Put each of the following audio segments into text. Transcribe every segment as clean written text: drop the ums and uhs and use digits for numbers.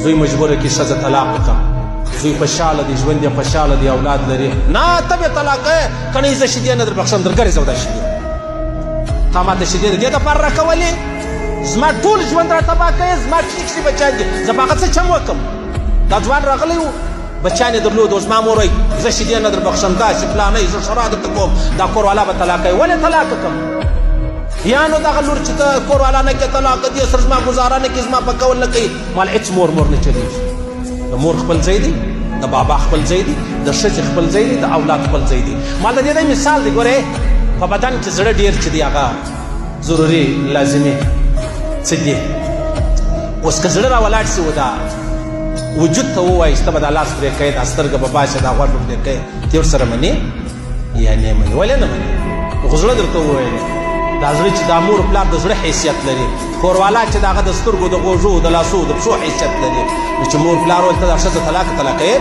زوی مجبوره کې ښځه طلاق کړه، زوی خوشحاله دی، ژوند یې خوشحاله دی، اولاد لري، نه ته بې طلاقه یې، که نه زه شیدې نه در بخښم، در ګرځه دا شیدې، تا ماته شیدې د دې دپاره راکولې، زما ټول ژوند را تباه کوې، زما کښې بچیان دي، زه په هغه څه چم وکړم؟ دا ځوان راغلی و بچیان یې درلودو، زما مور وایي زه شیدې نه در بخښم، داسې فلانی، زه ښرا درته کوم، دا کوروالا به طلاق کوي، ولې طلاق کړم؟ یا نو دغه لور چې ته کوروالا نه کې طلاق دي سر زما ګزاره نه کې، زما په کول نه کوي، مال هېڅ مور نه چلېږي. د مور خپل ځای دی، د بابا خپل ځای دی، د ښځې خپل ځای دی، د اولاد خپل ځای دی. مال د دې دی مثال دی، ګورې په بدن کې زړه ډېر چې دی هغه ضروري لازمي څه دي. اوس که زړه راولاړ شي و دا وجود ته ووایي چې ته به دا لاس پرې کوې، دا سترګه به باسې، دا غوږ به پرې کوې، ته ورسره منې یا نه منې؟ ولې نه منې؟ خو زړه درته وویلې دا زړه چې دا مور پلار د زړه حیثیت لري، کوروالا چې د هغه د سترګو د غوږو د لاسو د پښو حیثیت لري، نو چې مور پلار ویل ته دا ښځه طلاقه یې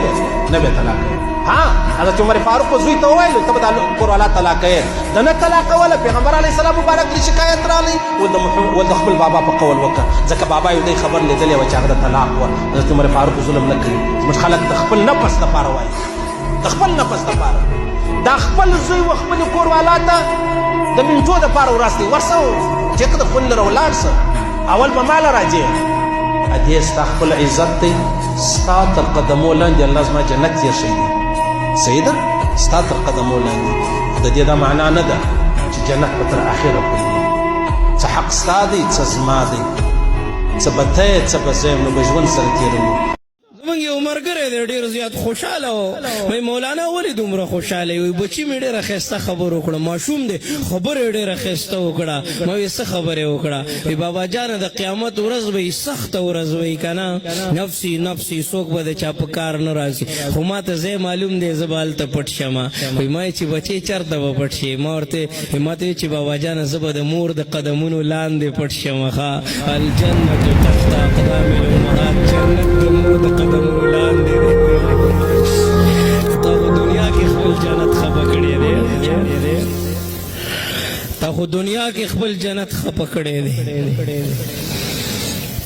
نه به طلاقه. ها حضرت عمر فاروق زوی ته وویل ته به دا کوروالا طلاقه یې د نه طلاقوله. پیغمبر علیه السلام مبارک ته شکایت راغلی، ول د خپل بابا په قول وکړه، ځکه بابا یو دی خبر لیدلی وه چې هغه د طلاق وه. حضرت عمر فاروق ظلم نه کوي، زموږ خلک د خپل نفس دپاره وایي، د خپل نفس دپاره دا خپل زوی و خپلې کوروالا ته د منټو دپاره ورستی ورسه چې ته د خونې لره ولاړ شه، اول به ماله راځې، ادې ستا خپل عزت دی، ستا تر قدمو لاندې الله زما جنت تېر شوی دی. صحیح ده؟ ستا تر قدمو لاندې، خو د دې دا معنا نه ده چې جنت به تر اخره پورې وي. څه حق ستا دی، څه زما دی، څه به ته یې څه به زه یم، نو به ژوند سره تېروو. زمونږ یو ملګری دی ډېر زیات خوشحاله و، وایي مولانا ولې دومره خوشحاله یې؟ وایي بچي مې ډېره ښایسته خبر وکړه، ماشوم دی خبره یې ډېره ښایسته وکړه. ما وایي څه خبرې وکړه؟ وایي بابا جانه د قیامت ورځ به وي سخته ورځ وایي که نه، نفسي نفسي څوک به د چا په کار نه راځي، خو ما ته ځای معلوم دی زه به هلته پټ شم. وایي ما چې بچی چېرته به پټ شي؟ ما ورته ما ته چې بابا جانه زه به د مور د قدمونو لاندې پټ شم. ښه الجنت تحت اقدام الامهات، جنت د مور د قدمونو لاندې دی. تا خو دنیا کې خپل جنت خفه کړی دی، تا خو دنیا کې خپل جنت خفه کړی دی،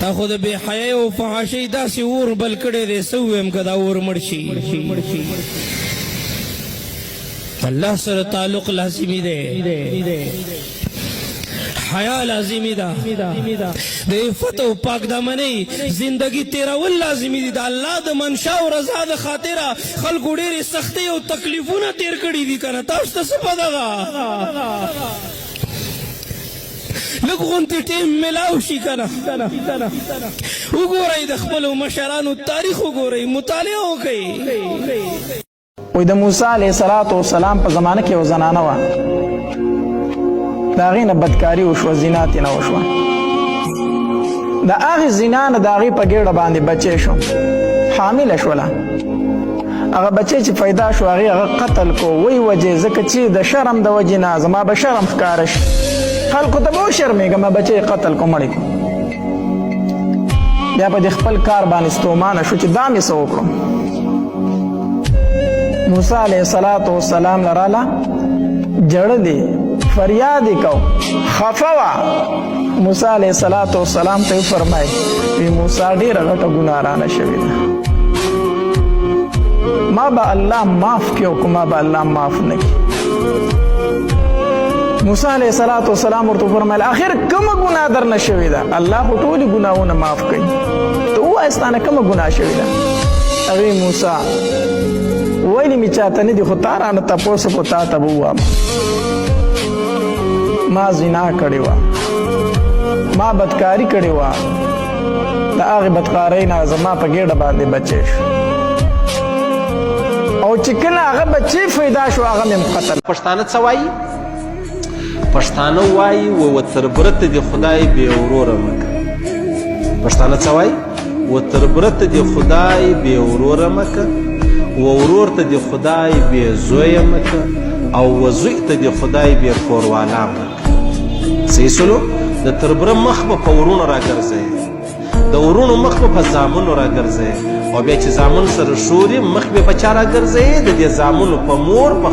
تا خو د بې حیايي او فحاشۍ داسې اور بل کړی دی، څه ووایم که دا اور مړ شي؟ الله سره تعلق لازمي دی، حیا لازمی ده، د عفت او پاک دامنۍ زندگی تیرول لازمی دي. د الله د منشا او رضا د خاطره خلکو ډېرې سختۍ او تکلیفونه تیر کړي دي که نه؟ تاسو ته څه پته ده؟ لږ غونتې ټیم میلاو شي که نه؟ وګورئ د خپلو مشرانو تاریخ وګورئ، مطالعه وکئ. وایي د موسی علیه السلام په زمانه کې یو زنانه وه، د هغې نه بدکاري وشوه، زنا ترې نه وشوه. د هغې زنا نه د هغې په ګېډه باندې بچی شو، حامله شوله. هغه بچی چې پیدا شو هغې هغه قتل کو، وی وجې ځکه چې د شرم د وجې نه زما به شرم ښکاره شي، خلکو ته به وشرمېږم، بچی قتل کو، مړی کو. بیا په دې خپل کار باندې ستومانه شو چې دا مې څه وکړو. موسی علیه السلام لراله جړلې، فریاد یې کو، خفه وه. موسی علیه السلام ته یې وفرمایل وی موسی ډېره غټه ګناه رانه شوې ده، ما به الله معاف کړي او که ما به الله معاف نه کړي. موسی علیه السلام ورته وفرمایل آخر کومه ګناه درنه شوې ده؟ الله خو ټولې ګناهونه معاف کوي، ته ووایه ستا نه کومه ګناه شوې ده؟ هغې موسی ویلي مې چاته نه دي، خو تا رانه تپوس وکړو، تا ته به ووایم ما زنا کړې وه، ما بدکاري کړې وه، د هغې بدکارۍ نه زما په ګېډه باندې بچی شو، او چې کله هغه بچی پیدا شو هغه مې قتل. پښتانه څه وایي؟ پښتانه وایي و تر برته دې خدای بې وروره مه که. پښتانه څه وایي؟ و تر برته دې خدای بې وروره مه که، و ورور ته دې خدای بې زویه مه که، او و زوی ته دې خدای بې کوروالا مه که. صحیح سلو؟ د تربره مخ به په ورونو راګرځئ، د ورونو مخ به په زامنو راګرځئ، او بیا چې زامن سره شوري مخ به په چا راګرځئ؟ د دې زامنو په مور، په